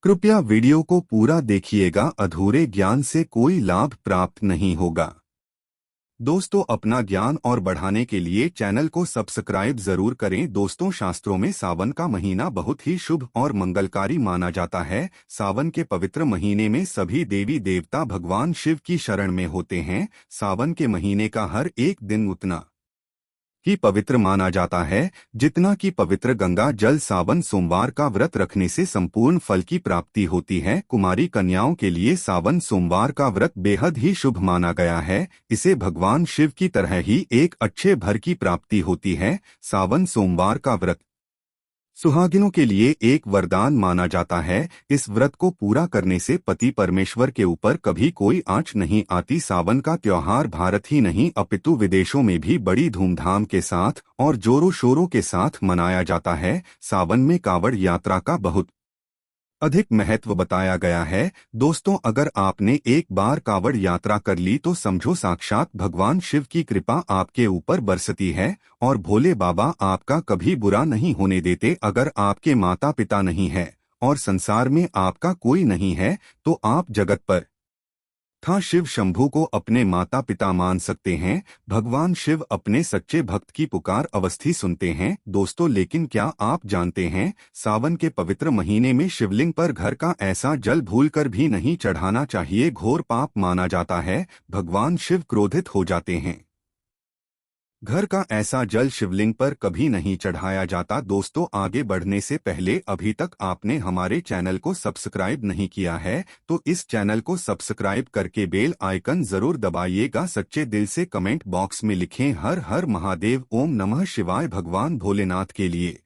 कृपया वीडियो को पूरा देखिएगा, अधूरे ज्ञान से कोई लाभ प्राप्त नहीं होगा। दोस्तों, अपना ज्ञान और बढ़ाने के लिए चैनल को सब्सक्राइब जरूर करें। दोस्तों, शास्त्रों में सावन का महीना बहुत ही शुभ और मंगलकारी माना जाता है। सावन के पवित्र महीने में सभी देवी देवता भगवान शिव की शरण में होते हैं। सावन के महीने का हर एक दिन उतना ही पवित्र माना जाता है जितना कि पवित्र गंगा जल। सावन सोमवार का व्रत रखने से संपूर्ण फल की प्राप्ति होती है। कुमारी कन्याओं के लिए सावन सोमवार का व्रत बेहद ही शुभ माना गया है। इसे भगवान शिव की तरह ही एक अच्छे भर की प्राप्ति होती है। सावन सोमवार का व्रत सुहागिनों के लिए एक वरदान माना जाता है। इस व्रत को पूरा करने से पति परमेश्वर के ऊपर कभी कोई आंच नहीं आती। सावन का त्योहार भारत ही नहीं अपितु विदेशों में भी बड़ी धूमधाम के साथ और जोरों शोरों के साथ मनाया जाता है। सावन में कांवड़ यात्रा का बहुत अधिक महत्व बताया गया है। दोस्तों, अगर आपने एक बार कांवड़ यात्रा कर ली तो समझो साक्षात भगवान शिव की कृपा आपके ऊपर बरसती है और भोले बाबा आपका कभी बुरा नहीं होने देते। अगर आपके माता पिता नहीं है और संसार में आपका कोई नहीं है तो आप जगत पर था शिव शंभू को अपने माता पिता मान सकते हैं। भगवान शिव अपने सच्चे भक्त की पुकार अवस्थी सुनते हैं। दोस्तों, लेकिन क्या आप जानते हैं, सावन के पवित्र महीने में शिवलिंग पर घर का ऐसा जल भूलकर भी नहीं चढ़ाना चाहिए। घोर पाप माना जाता है। भगवान शिव क्रोधित हो जाते हैं। घर का ऐसा जल शिवलिंग पर कभी नहीं चढ़ाया जाता। दोस्तों, आगे बढ़ने से पहले अभी तक आपने हमारे चैनल को सब्सक्राइब नहीं किया है तो इस चैनल को सब्सक्राइब करके बेल आइकन जरूर दबाइएगा। सच्चे दिल से कमेंट बॉक्स में लिखें हर हर महादेव, ओम नमः शिवाय। भगवान भोलेनाथ के लिए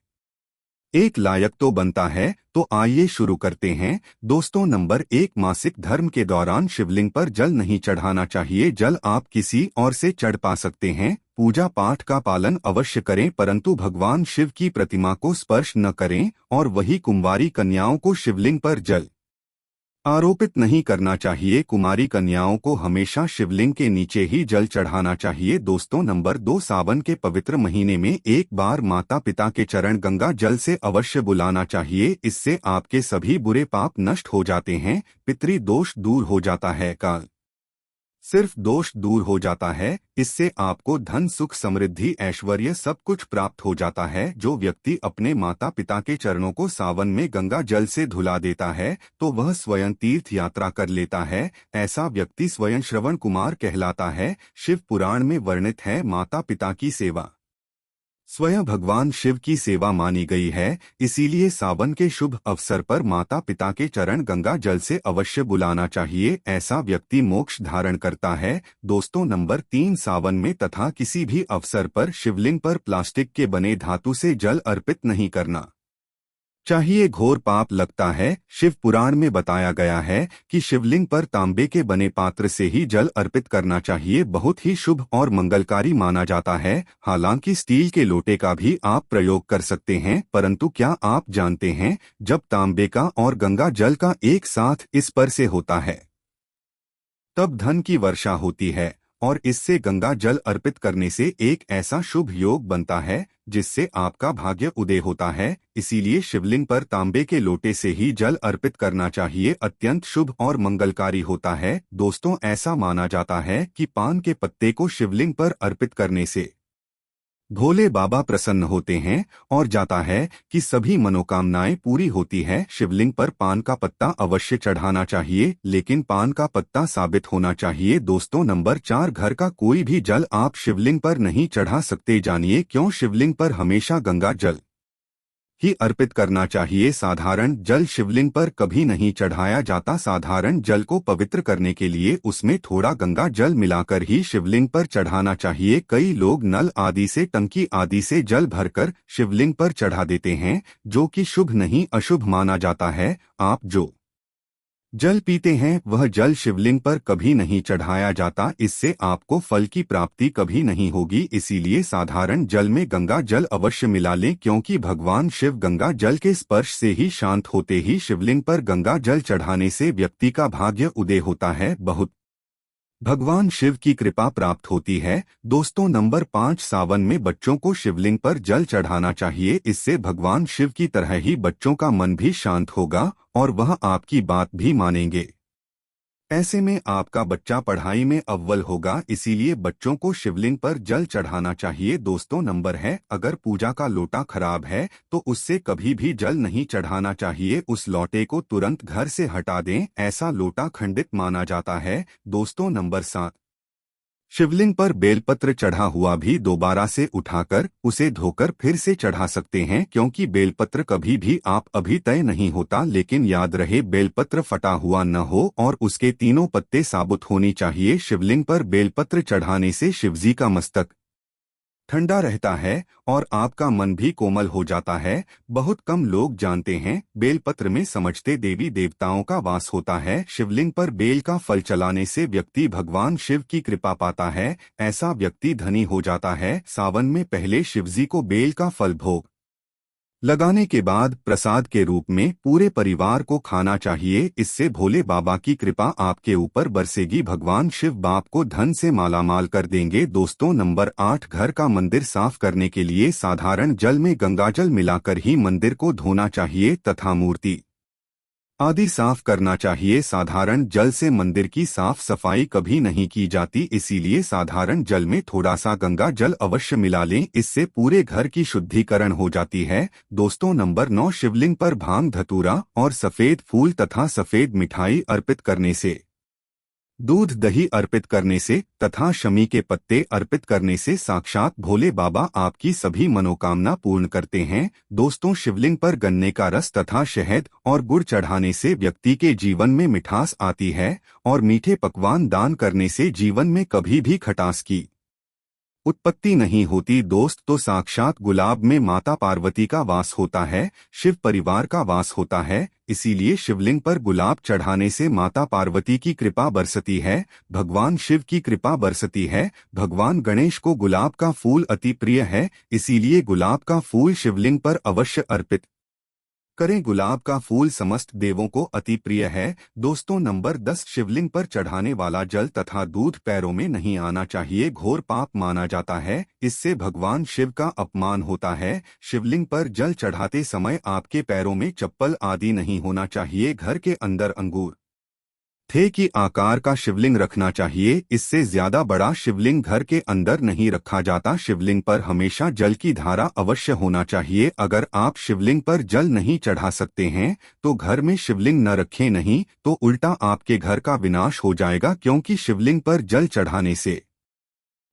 एक लायक तो बनता है। तो आइए शुरू करते हैं। दोस्तों, नंबर 1, मासिक धर्म के दौरान शिवलिंग पर जल नहीं चढ़ाना चाहिए। जल आप किसी और से चढ़ पा सकते हैं। पूजा पाठ का पालन अवश्य करें परंतु भगवान शिव की प्रतिमा को स्पर्श न करें और वही कुंवारी कन्याओं को शिवलिंग पर जल आरोपित नहीं करना चाहिए। कुमारी कन्याओं को हमेशा शिवलिंग के नीचे ही जल चढ़ाना चाहिए। दोस्तों, नंबर 2, सावन के पवित्र महीने में एक बार माता पिता के चरण गंगा जल से अवश्य बुलाना चाहिए। इससे आपके सभी बुरे पाप नष्ट हो जाते हैं। पितृ दोष दूर हो जाता है। काल सिर्फ दोष दूर हो जाता है। इससे आपको धन सुख समृद्धि ऐश्वर्य सब कुछ प्राप्त हो जाता है। जो व्यक्ति अपने माता पिता के चरणों को सावन में गंगा जल से धुला देता है तो वह स्वयं तीर्थ यात्रा कर लेता है। ऐसा व्यक्ति स्वयं श्रवण कुमार कहलाता है। शिव पुराण में वर्णित है, माता पिता की सेवा स्वयं भगवान शिव की सेवा मानी गई है। इसीलिए सावन के शुभ अवसर पर माता पिता के चरण गंगा जल से अवश्य बुलाना चाहिए। ऐसा व्यक्ति मोक्ष धारण करता है। दोस्तों, नंबर 3, सावन में तथा किसी भी अवसर पर शिवलिंग पर प्लास्टिक के बने धातु से जल अर्पित नहीं करना चाहिए। घोर पाप लगता है। शिव पुराण में बताया गया है कि शिवलिंग पर तांबे के बने पात्र से ही जल अर्पित करना चाहिए। बहुत ही शुभ और मंगलकारी माना जाता है। हालांकि स्टील के लोटे का भी आप प्रयोग कर सकते हैं परंतु क्या आप जानते हैं, जब तांबे का और गंगा जल का एक साथ इस पर से होता है तब धन की वर्षा होती है और इससे गंगा जल अर्पित करने से एक ऐसा शुभ योग बनता है जिससे आपका भाग्य उदय होता है। इसीलिए शिवलिंग पर तांबे के लोटे से ही जल अर्पित करना चाहिए। अत्यंत शुभ और मंगलकारी होता है। दोस्तों, ऐसा माना जाता है कि पान के पत्ते को शिवलिंग पर अर्पित करने से भोले बाबा प्रसन्न होते हैं और जाता है कि सभी मनोकामनाएं पूरी होती है। शिवलिंग पर पान का पत्ता अवश्य चढ़ाना चाहिए लेकिन पान का पत्ता साबित होना चाहिए। दोस्तों, नंबर 4, घर का कोई भी जल आप शिवलिंग पर नहीं चढ़ा सकते। जानिए क्यों। शिवलिंग पर हमेशा गंगा जल ही अर्पित करना चाहिए। साधारण जल शिवलिंग पर कभी नहीं चढ़ाया जाता। साधारण जल को पवित्र करने के लिए उसमें थोड़ा गंगा जल मिलाकर ही शिवलिंग पर चढ़ाना चाहिए। कई लोग नल आदि से, टंकी आदि से जल भरकर शिवलिंग पर चढ़ा देते हैं जो कि शुभ नहीं अशुभ माना जाता है। आप जो जल पीते हैं वह जल शिवलिंग पर कभी नहीं चढ़ाया जाता। इससे आपको फल की प्राप्ति कभी नहीं होगी। इसीलिए साधारण जल में गंगा जल अवश्य मिला लें क्योंकि भगवान शिव गंगा जल के स्पर्श से ही शांत होते ही शिवलिंग पर गंगा जल चढ़ाने से व्यक्ति का भाग्य उदय होता है। बहुत भगवान शिव की कृपा प्राप्त होती है। दोस्तों नंबर 5, सावन में बच्चों को शिवलिंग पर जल चढ़ाना चाहिए। इससे भगवान शिव की तरह ही बच्चों का मन भी शांत होगा और वह आपकी बात भी मानेंगे। ऐसे में आपका बच्चा पढ़ाई में अव्वल होगा, इसीलिए बच्चों को शिवलिंग पर जल चढ़ाना चाहिए। दोस्तों नंबर है, अगर पूजा का लोटा खराब है तो उससे कभी भी जल नहीं चढ़ाना चाहिए। उस लोटे को तुरंत घर से हटा दें, ऐसा लोटा खंडित माना जाता है। दोस्तों नंबर 7, शिवलिंग पर बेलपत्र चढ़ा हुआ भी दोबारा से उठाकर उसे धोकर फिर से चढ़ा सकते हैं, क्योंकि बेलपत्र कभी भी आप अभी तय नहीं होता, लेकिन याद रहे बेलपत्र फटा हुआ न हो और उसके तीनों पत्ते साबुत होनी चाहिए। शिवलिंग पर बेलपत्र चढ़ाने से शिवजी का मस्तक ठंडा रहता है और आपका मन भी कोमल हो जाता है। बहुत कम लोग जानते हैं, बेलपत्र में समझते देवी देवताओं का वास होता है। शिवलिंग पर बेल का फल चलाने से व्यक्ति भगवान शिव की कृपा पाता है, ऐसा व्यक्ति धनी हो जाता है। सावन में पहले शिवजी को बेल का फल भोग लगाने के बाद प्रसाद के रूप में पूरे परिवार को खाना चाहिए। इससे भोले बाबा की कृपा आपके ऊपर बरसेगी, भगवान शिव बाप को धन से मालामाल कर देंगे। दोस्तों नंबर 8, घर का मंदिर साफ करने के लिए साधारण जल में गंगाजल मिलाकर ही मंदिर को धोना चाहिए तथा मूर्ति आदि साफ करना चाहिए। साधारण जल से मंदिर की साफ सफाई कभी नहीं की जाती, इसीलिए साधारण जल में थोड़ा सा गंगा जल अवश्य मिला लें, इससे पूरे घर की शुद्धिकरण हो जाती है। दोस्तों नंबर 9, शिवलिंग पर भांग धतूरा और सफेद फूल तथा सफेद मिठाई अर्पित करने से, दूध दही अर्पित करने से तथा शमी के पत्ते अर्पित करने से साक्षात भोले बाबा आपकी सभी मनोकामना पूर्ण करते हैं। दोस्तों शिवलिंग पर गन्ने का रस तथा शहद और गुड़ चढ़ाने से व्यक्ति के जीवन में मिठास आती है और मीठे पकवान दान करने से जीवन में कभी भी खटास की उत्पत्ति नहीं होती। दोस्त तो साक्षात गुलाब में माता पार्वती का वास होता है, शिव परिवार का वास होता है, इसीलिए शिवलिंग पर गुलाब चढ़ाने से माता पार्वती की कृपा बरसती है, भगवान शिव की कृपा बरसती है। भगवान गणेश को गुलाब का फूल अति प्रिय है, इसीलिए गुलाब का फूल शिवलिंग पर अवश्य अर्पित करें। गुलाब का फूल समस्त देवों को अति प्रिय है। दोस्तों नंबर 10, शिवलिंग पर चढ़ाने वाला जल तथा दूध पैरों में नहीं आना चाहिए, घोर पाप माना जाता है। इससे भगवान शिव का अपमान होता है। शिवलिंग पर जल चढ़ाते समय आपके पैरों में चप्पल आदि नहीं होना चाहिए। घर के अंदर अंगूर थे कि आकार का शिवलिंग रखना चाहिए, इससे ज्यादा बड़ा शिवलिंग घर के अंदर नहीं रखा जाता। शिवलिंग पर हमेशा जल की धारा अवश्य होना चाहिए। अगर आप शिवलिंग पर जल नहीं चढ़ा सकते हैं तो घर में शिवलिंग न रखें, नहीं तो उल्टा आपके घर का विनाश हो जाएगा, क्योंकि शिवलिंग पर जल चढ़ाने से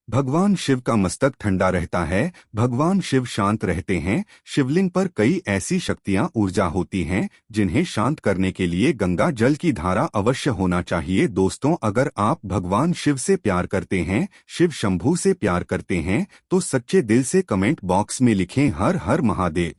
भगवान शिव का मस्तक ठंडा रहता है, भगवान शिव शांत रहते हैं। शिवलिंग पर कई ऐसी शक्तियां ऊर्जा होती हैं जिन्हें शांत करने के लिए गंगा जल की धारा अवश्य होना चाहिए। दोस्तों अगर आप भगवान शिव से प्यार करते हैं, शिव शंभू से प्यार करते हैं, तो सच्चे दिल से कमेंट बॉक्स में लिखें हर हर महादेव।